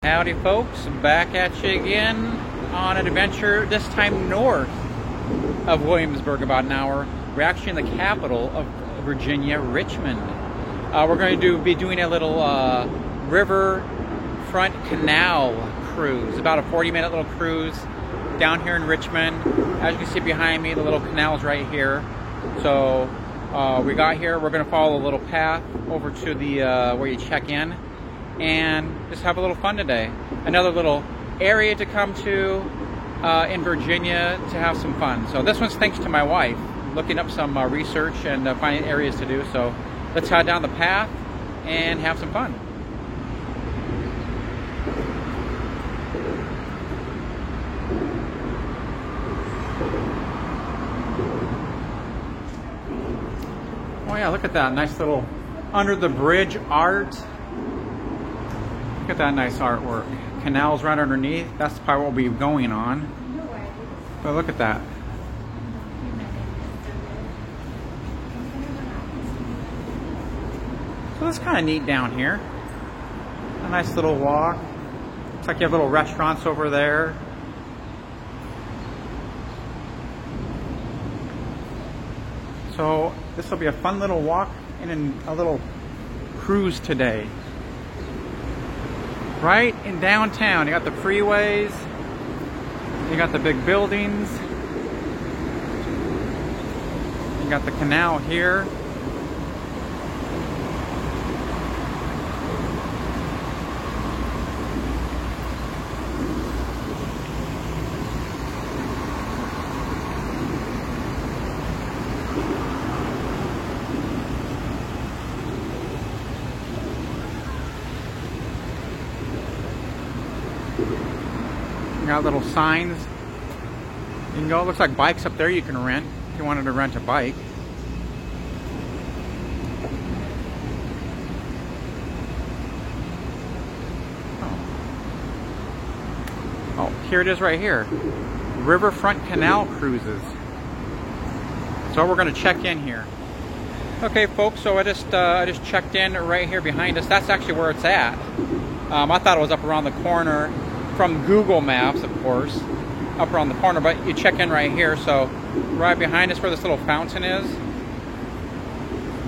Howdy folks, back at you again on an adventure, this time north of Williamsburg, about an hour. We're actually in the capital of Virginia, Richmond. We're going to be doing a little riverfront canal cruise, about a 40-minute little cruise down here in Richmond. As you can see behind me, the little canal's right here. So we got here, we're going to follow a little path over to the where you check in and just have a little fun today. Another little area to come to in Virginia to have some fun. So this one's thanks to my wife, looking up some research and finding areas to do. So let's head down the path and have some fun. Oh yeah, look at that nice little under the bridge art. Look at that nice artwork. Canals right underneath. That's probably what we'll be going on. But look at that. So it's kind of neat down here. A nice little walk. Looks like you have little restaurants over there. So this will be a fun little walk and a little cruise today. Right in downtown, you got the freeways, you got the big buildings, you got the canal here. You got little signs. You can go. It looks like bikes up there you can rent if you wanted to rent a bike. Oh, here it is right here. Riverfront Canal Cruises. So we're going to check in here. Okay, folks. So I just checked in right here behind us. That's actually where it's at. I thought it was up around the corner. From Google Maps, of course, up around the corner, but you check in right here. So right behind us where this little fountain is,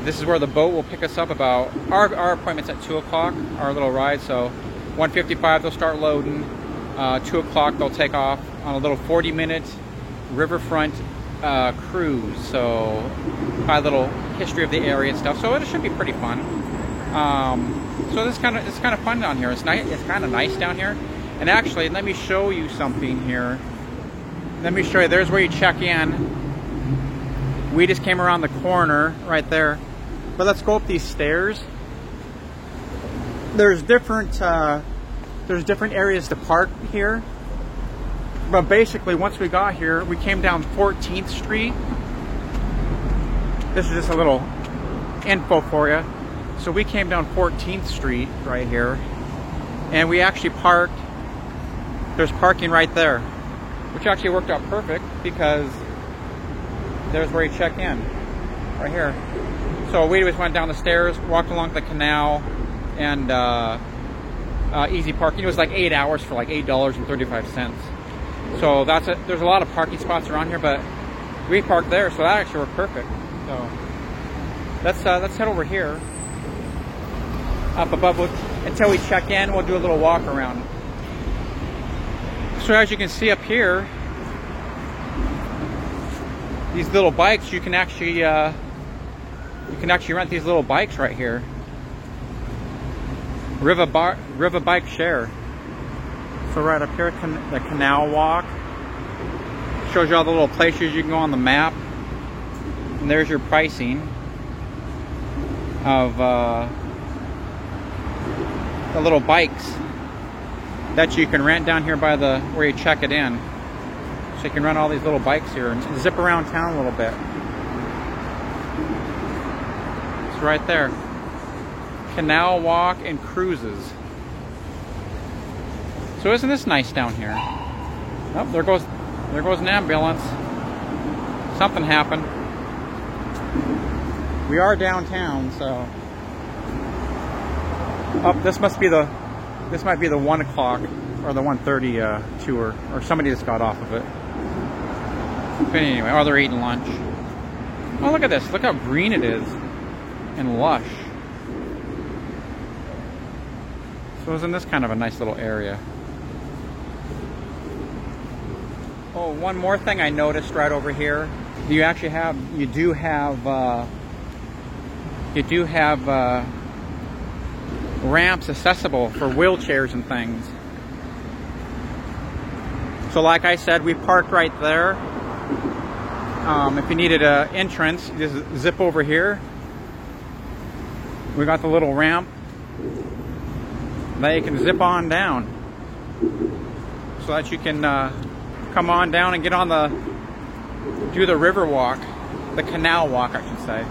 this is where the boat will pick us up. About our appointment's at 2 o'clock, our little ride. So 1:55 they'll start loading, 2 o'clock they'll take off on a little 40-minute riverfront cruise. So a little history of the area and stuff. So it should be pretty fun. So it's kind of fun down here. It's nice. It's kind of nice down here. And actually, let me show you something here. Let me show you. There's where you check in. We just came around the corner right there. But let's go up these stairs. There's different areas to park here. But basically, once we got here, we came down 14th Street. This is just a little info for you. So we came down 14th Street right here. And we actually parked. There's parking right there, which actually worked out perfect because there's where you check in, right here. So we just went down the stairs, walked along the canal, and easy parking. It was like 8 hours for like $8.35. So there's a lot of parking spots around here, but we parked there, so that actually worked perfect. So let's head over here, up above until we check in. We'll do a little walk around. So as you can see up here, these little bikes, you can actually rent these little bikes right here. Riva Bike Share. So right up here, the canal walk. Shows you all the little places you can go on the map. And there's your pricing of the little bikes that you can rent down here by where you check it in. So you can rent all these little bikes here and zip around town a little bit. It's right there. Canal Walk and Cruises. So isn't this nice down here? Oh, there goes an ambulance. Something happened. We are downtown, so. Oh, this must be the This might be the 1 o'clock or the 1:30 tour, or somebody just got off of it. But anyway, oh, they're eating lunch. Oh, look at this. Look how green it is and lush. So isn't this kind of a nice little area? Oh, one more thing I noticed right over here. You do have ramps accessible for wheelchairs and things. So like I said, we parked right there. If you needed an entrance, you just zip over here. We got the little ramp that you can zip on down, so that you can come on down and get on do the river walk, the canal walk, I should say.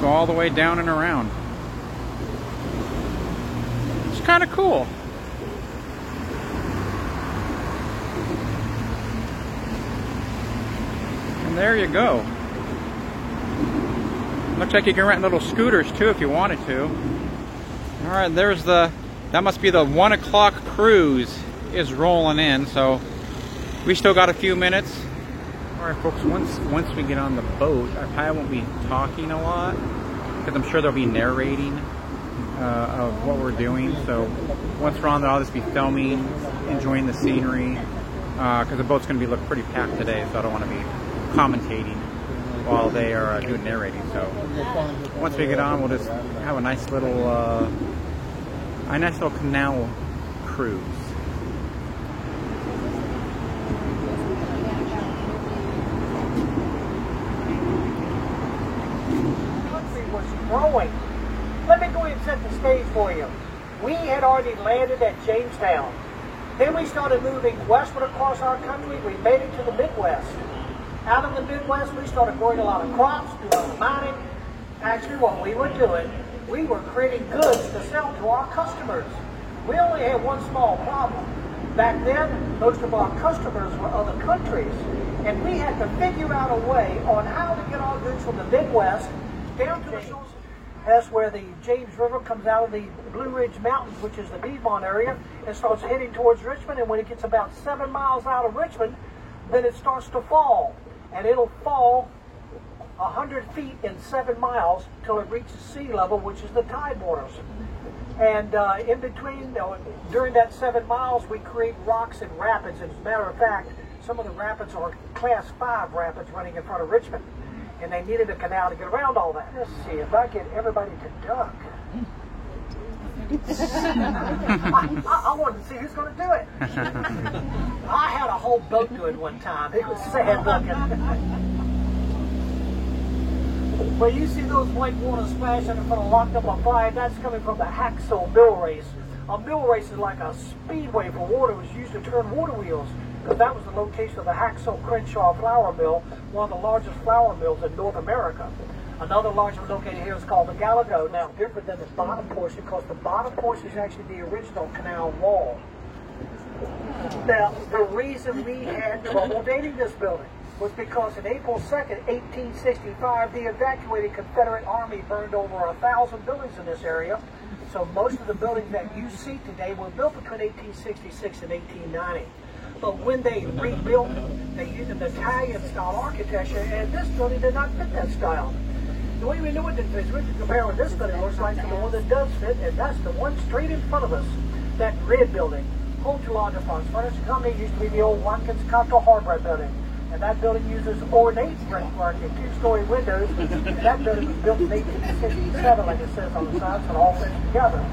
So all the way down and around. It's kind of cool. And there you go. Looks like you can rent little scooters too if you wanted to. All right, there's that must be the 1 o'clock cruise is rolling in, so we still got a few minutes. All right, folks, once we get on the boat, I probably won't be talking a lot because I'm sure there'll be narrating of what we're doing. So once we're on there, I'll just be filming, enjoying the scenery, because the boat's going to look pretty packed today, so I don't want to be commentating while they are doing narrating. So once we get on, we'll just have a nice little canal cruise. Growing. Let me go ahead and set the stage for you. We had already landed at Jamestown. Then we started moving westward across our country. We made it to the Midwest. Out of the Midwest, we started growing a lot of crops, doing a lot of mining. Actually, what we were doing, we were creating goods to sell to our customers. We only had one small problem. Back then, most of our customers were other countries, and we had to figure out a way on how to get our goods from the Midwest down to the shores. That's where the James River comes out of the Blue Ridge Mountains, which is the Piedmont area, and starts heading towards Richmond. And when it gets about 7 miles out of Richmond, then it starts to fall. And it'll fall 100 feet in 7 miles till it reaches sea level, which is the tide waters. And in between, during that 7 miles, we create rocks and rapids. As a matter of fact, some of the rapids are Class 5 rapids running in front of Richmond. And they needed a canal to get around all that. Let's see if I get everybody to duck. I wanted to see who's going to do it. I had a whole boat do it one time. It was sad looking. Well, you see those white water splashing in front of Locked Up on Fire? That's coming from the Hacksaw Mill Race. A mill race is like a speedway for water. It was used to turn water wheels, because that was the location of the Hacksaw Crenshaw Flour Mill, one of the largest flour mills in North America. Another large one located here is called the Gallego. Now, different than the bottom portion, because the bottom portion is actually the original canal wall. Now, the reason we had trouble dating this building was because on April 2nd, 1865, the evacuated Confederate Army burned over 1,000 buildings in this area. So most of the buildings that you see today were built between 1866 and 1890. But when they rebuilt, they used an Italian-style architecture, and this building did not fit that style. The way we knew it didn't fit is we could compare what this building looks like to the one that does fit, and that's the one straight in front of us, that red building. Home to Law Department Furniture Company used to be the old Watkins Copper Hardware building. And that building uses ornate brickwork and 2-story windows. And that building was built in 1867, like it says on the side, so it all fits together.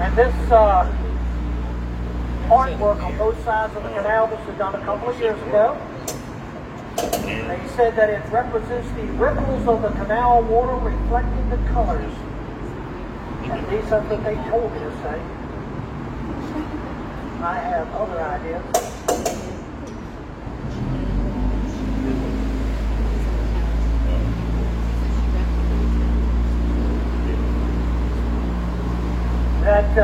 And this artwork on both sides of the canal, this was done a couple of years ago. They said that it represents the ripples of the canal water reflecting the colors. At least that's what they told me to say. I have other ideas. That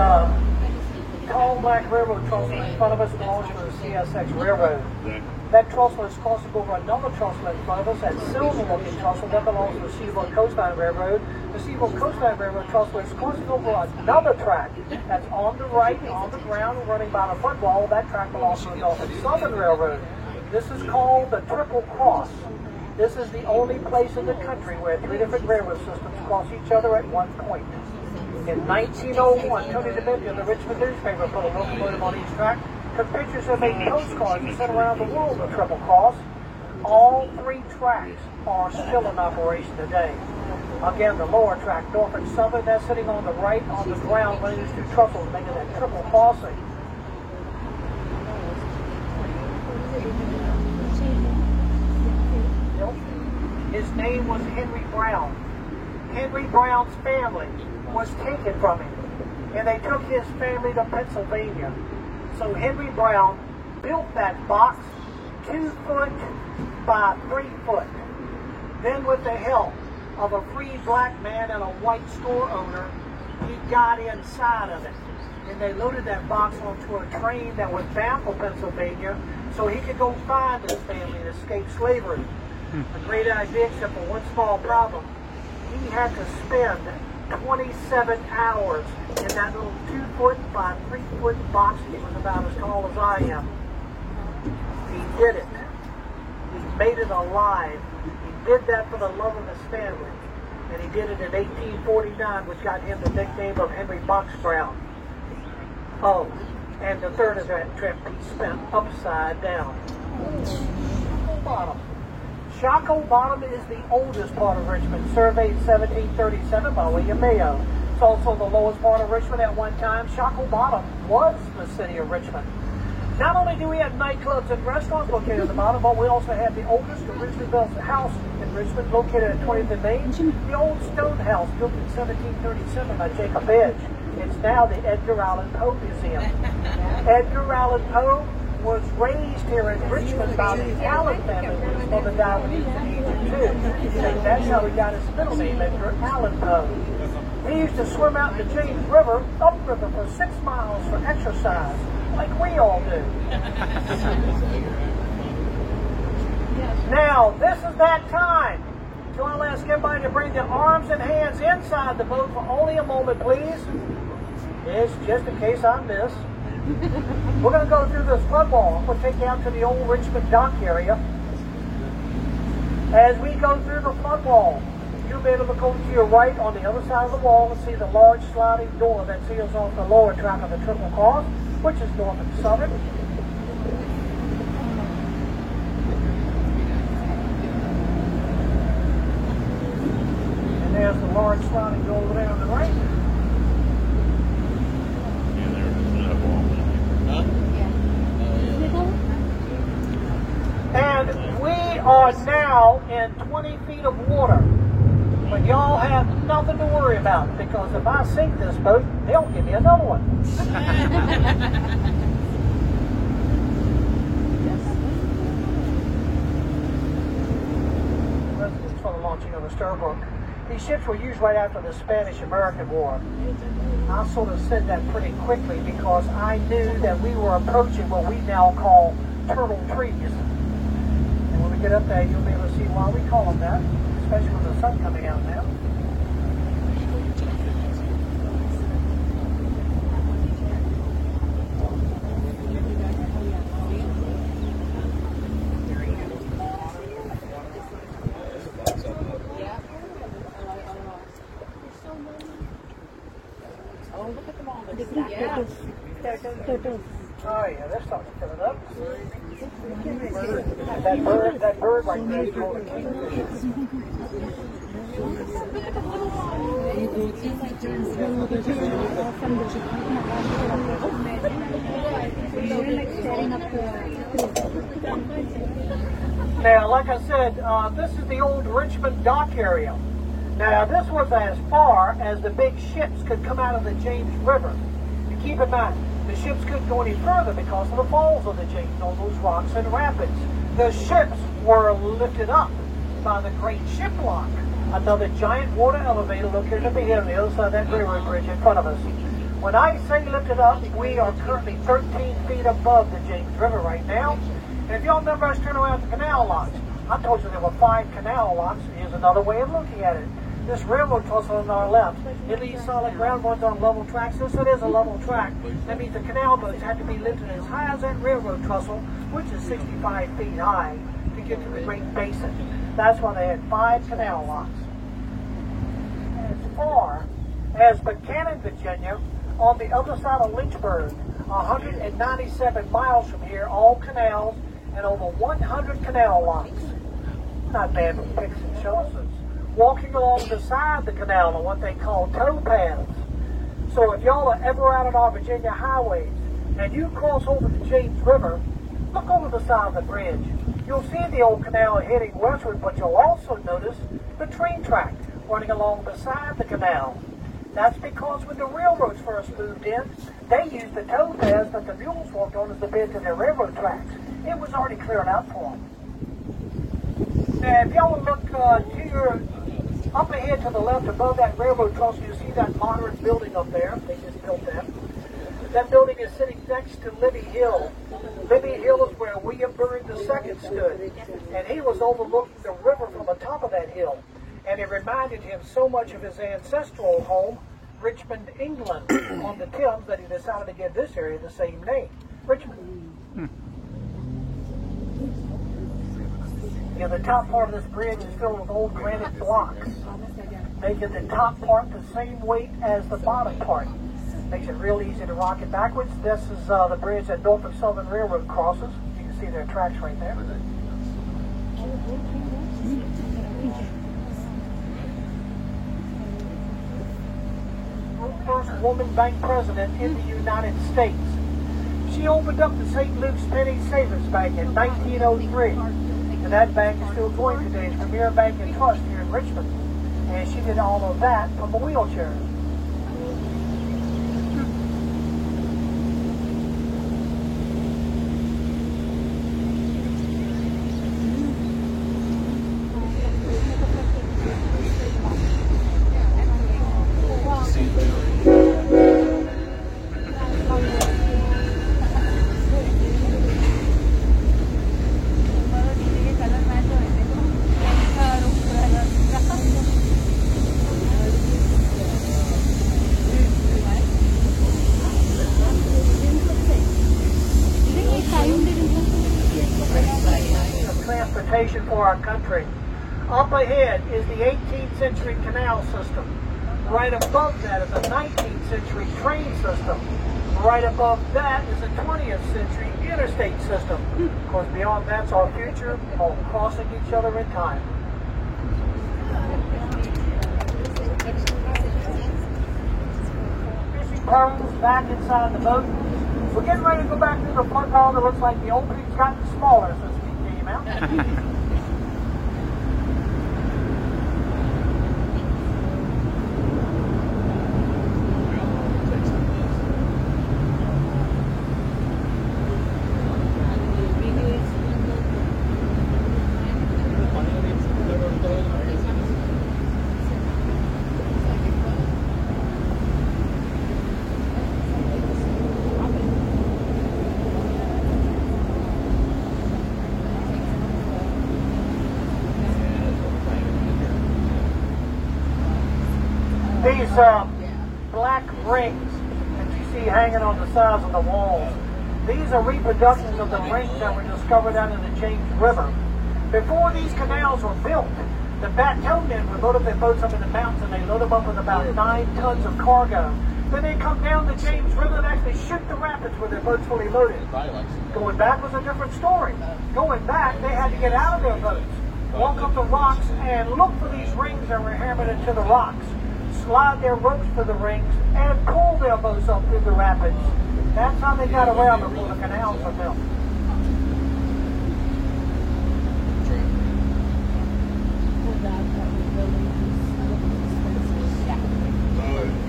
black railroad trestle in front of us belongs to the CSX Railroad. That trestle is crossing over another trestle in front of us, that silver-looking trestle that belongs to the Seaboard Coastline Railroad. The Seaboard Coastline Railroad trestle is crossing over another track that's on the right, on the ground, running by the front wall. That track belongs to the Norfolk Southern Railroad. This is called the Triple Cross. This is the only place in the country where three different railroad systems cross each other at one point. In 1901, Tony DeMenti of the Richmond newspaper put a locomotive on each track, took pictures and made postcards and sent around the world the Triple Cross. All three tracks are still in operation today. Again, the lower track, Norfolk Southern, that's sitting on the right on the ground, running these two trestles, making that triple crossing. His name was Henry Brown. Henry Brown's family was taken from him, and they took his family to Pennsylvania. So Henry Brown built that box 2 foot by 3 foot. Then with the help of a free black man and a white store owner, he got inside of it. And they loaded that box onto a train that was bound for Pennsylvania so he could go find his family and escape slavery. A great idea, except for one small problem. He had to spend 27 hours in that little 2 foot by 3 foot box. It was about as tall as I am. He did it. He made it alive. He did that for the love of his family. And he did it in 1849, which got him the nickname of Henry Box Brown. Oh, and the third of that trip he spent upside down. Bottom. Shockoe Bottom is the oldest part of Richmond, surveyed 1737 by William Mayo. It's also the lowest part of Richmond at one time. Shockoe Bottom was the city of Richmond. Not only do we have nightclubs and restaurants located at the bottom, but we also have the oldest originally built house in Richmond, located at 20th and Main, the old stone house built in 1737 by Jacob Edge. It's now the Edgar Allan Poe Museum. Edgar Allan Poe was raised here in Richmond by the Allen family when his mother died when he was in Egypt too. That's how he got his middle name, Edgar Allan Poe. He used to swim out in the James River, upriver, for 6 miles for exercise, like we all do. Now, this is that time. So I'll ask everybody to bring their arms and hands inside the boat for only a moment, please. It's just in case I miss. We're going to go through this flood wall. We'll take you out to the old Richmond dock area. As we go through the flood wall, you'll be able to go to your right on the other side of the wall and see the large sliding door that seals off the lower track of the Triple Cross, which is Norfolk Southern. And there's the large sliding door over there on the right. And we are now in 20 feet of water. But y'all have nothing to worry about, because if I sink this boat, they'll give me another one. Residence for the launching of the Sturbrook. These ships were used right after the Spanish-American War. I sort of said that pretty quickly because I knew that we were approaching what we now call turtle trees. And when we get up there, you'll be able to see why we call them that, especially with the sun coming out now. Oh yeah, they're starting to fill it up. That bird right there is called a kingfisher. Now, like I said, this is the old Richmond dock area. Now, this was as far as the big ships could come out of the James River. And keep in mind, the ships couldn't go any further because of the falls of the James, all those rocks and rapids. The ships were lifted up by the Great Ship Lock, another giant water elevator located up here on the other side of that railroad bridge in front of us. When I say lifted up, we are currently 13 feet above the James River right now. And if y'all remember us turning around the canal locks, I told you there were 5 canal locks. Here's another way of looking at it. This railroad trestle on our left, it leaves solid ground, runs on level tracks. This it is a level track. That means the canal boats had to be lifted as high as that railroad trestle, which is 65 feet high, to get to the Great Basin. That's why they had 5 canal locks. As far as Buchanan, Virginia, on the other side of Lynchburg, 197 miles from here, all canals, and over 100 canal locks. Not bad for picks and shovels. Walking along the side of the canal on what they call tow paths. So if y'all are ever out on our Virginia highways and you cross over the James River, look over the side of the bridge. You'll see the old canal heading westward, but you'll also notice the train track running along the side of the canal. That's because when the railroads first moved in, they used the tow paths that the mules walked on as the bed to their railroad tracks. It was already cleared out for them. Now, if y'all look to your up ahead to the left above that railroad trestle, you see that modern building up there. They just built that. That building is sitting next to Libby Hill. Libby Hill is where William Byrd II stood. And he was overlooking the river from the top of that hill. And it reminded him so much of his ancestral home, Richmond, England, on the Thames, that he decided to give this area the same name, Richmond. You know, the top part of this bridge is filled with old granite blocks, making the top part the same weight as the bottom part. Makes it real easy to rock it backwards. This is the bridge that Norfolk Southern Railroad crosses. You can see their tracks right there. First woman bank president in the United States. She opened up the St. Luke's Penny Savings Bank in 1903. And that bank is still going today. It's Premier Bank and Trust here in Richmond. And she did all of that from a wheelchair. For our country. Up ahead is the 18th century canal system. Right above that is a 19th century train system. Right above that is a 20th century interstate system. Of course, beyond that's our future, all crossing each other in time. Fishing poles back inside the boat. We're getting ready to go back to the flood hall that looks like the opening's gotten smaller since we came out. These black rings that you see hanging on the sides of the walls, these are reproductions of the rings that were discovered out in the James River. Before these canals were built, the bateau men would load up their boats up in the mountains, and they load them up with about 9 tons of cargo. Then they come down the James River and actually shoot the rapids with their boats fully loaded. Going back was a different story. Going back, they had to get out of their boats, walk up the rocks, and look for these rings that were hammered into the rocks. Slide their ropes to the rings and pull their boats up through the rapids. That's how they got around before the canals were built.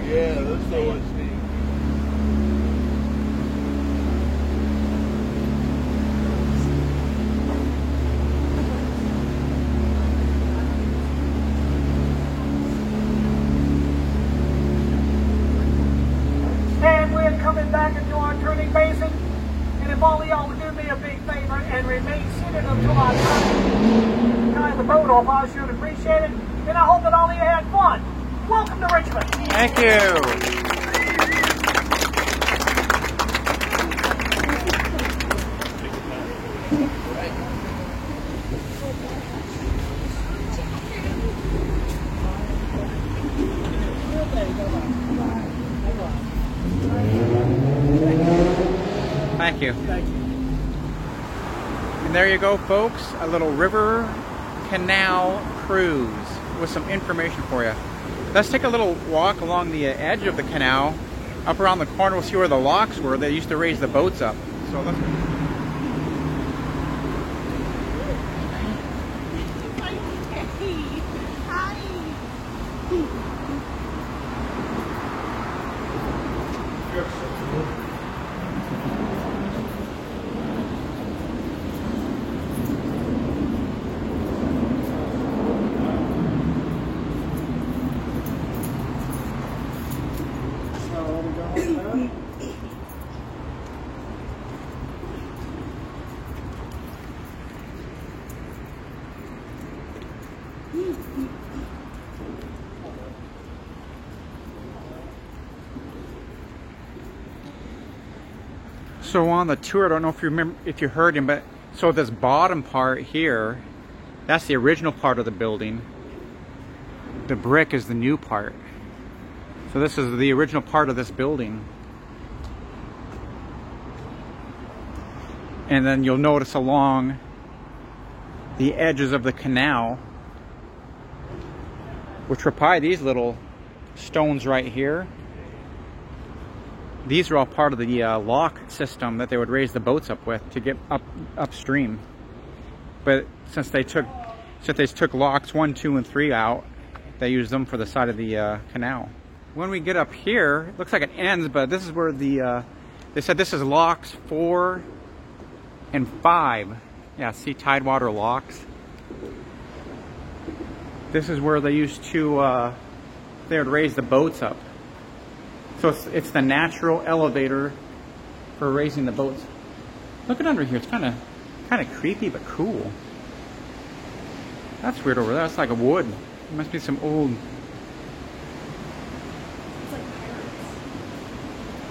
Yeah, that's so much neat. if all of y'all would do me a big favor and remain seated until I tie the boat off, I sure appreciate it. And I hope that all of you had fun. Welcome to Richmond. Thank you. Thank you. Thank you. And there you go, folks. A little river canal cruise with some information for you. Let's take a little walk along the edge of the canal. Up around the corner, we'll see where the locks were. They used to raise the boats up. So let's... So on the tour, I don't know if you remember, if you heard him, but so this bottom part here, that's the original part of the building. The brick is the new part. So this is the original part of this building. And then you'll notice along the edges of the canal, which were probably these little stones right here. These are all part of the lock system that they would raise the boats up with to get upstream. But since they took locks 1, 2, and 3 out, they used them for the side of the canal. When we get up here, it looks like it ends, but this is where the they said this is locks 4 and 5. Yeah, see, Tidewater locks. This is where they used to they would raise the boats up. So it's the natural elevator for raising the boats. Look at under here. It's kind of creepy but cool. That's weird over there. That's like a wood. It must be some old. It's like pirates.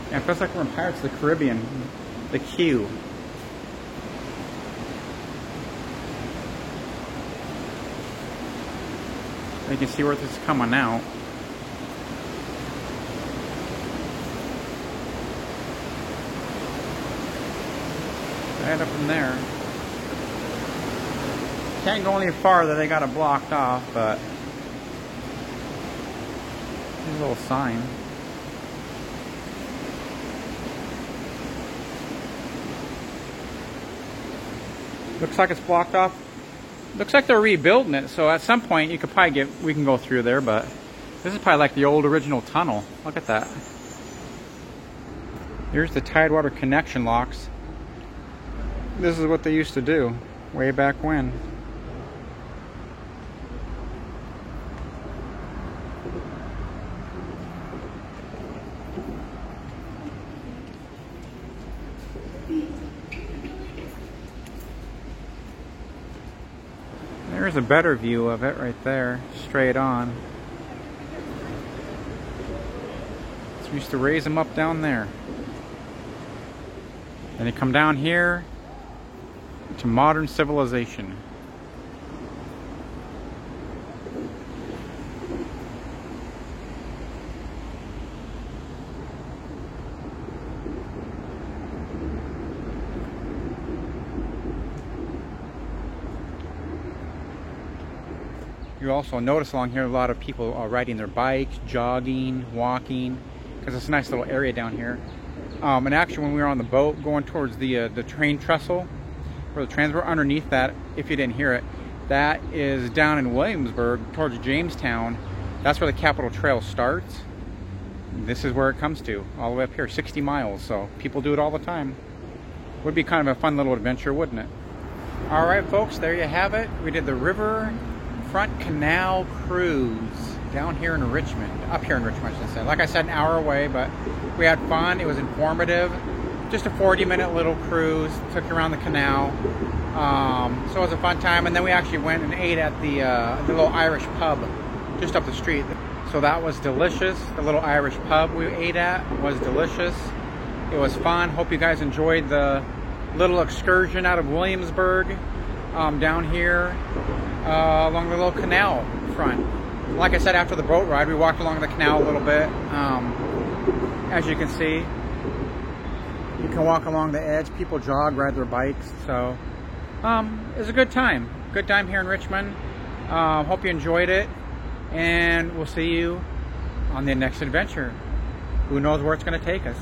Yeah, it feels like we're in Pirates of the Caribbean. The queue. You can see where this is coming out. Right up in there. Can't go any farther, they got it blocked off, but there's a little sign. Looks like it's blocked off. Looks like they're rebuilding it, so at some point you could probably we can go through there, but this is probably like the old original tunnel. Look at that. Here's the Tidewater connection locks. This is what they used to do way back when. There's a better view of it right there, straight on. So we used to raise them up down there. And they come down here to modern civilization. You also notice along here a lot of people are riding their bikes, jogging, walking, because it's a nice little area down here. And actually when we were on the boat going towards the train trestle, where the trains were underneath that, if you didn't hear it, that is down in Williamsburg towards Jamestown. That's where the Capitol Trail starts. This is where it comes to, all the way up here, 60 miles. So people do it all the time. Would be kind of a fun little adventure, wouldn't it? All right, folks, there you have it. We did the Riverfront Canal Cruise down here in Richmond, up here in Richmond, I should say. Like I said, an hour away, but we had fun. It was informative. just a 40-minute little cruise. Took you around the canal. So it was a fun time. And then we actually went and ate at the little Irish pub just up the street. So that was delicious. The little Irish pub we ate at was delicious. It was fun. Hope you guys enjoyed the little excursion out of Williamsburg down here along the little canal front. Like I said, after the boat ride, we walked along the canal a little bit. As you can see, you can walk along the edge. People jog, ride their bikes. So it was a good time. Good time here in Richmond. Hope you enjoyed it. And we'll see you on the next adventure. Who knows where it's going to take us.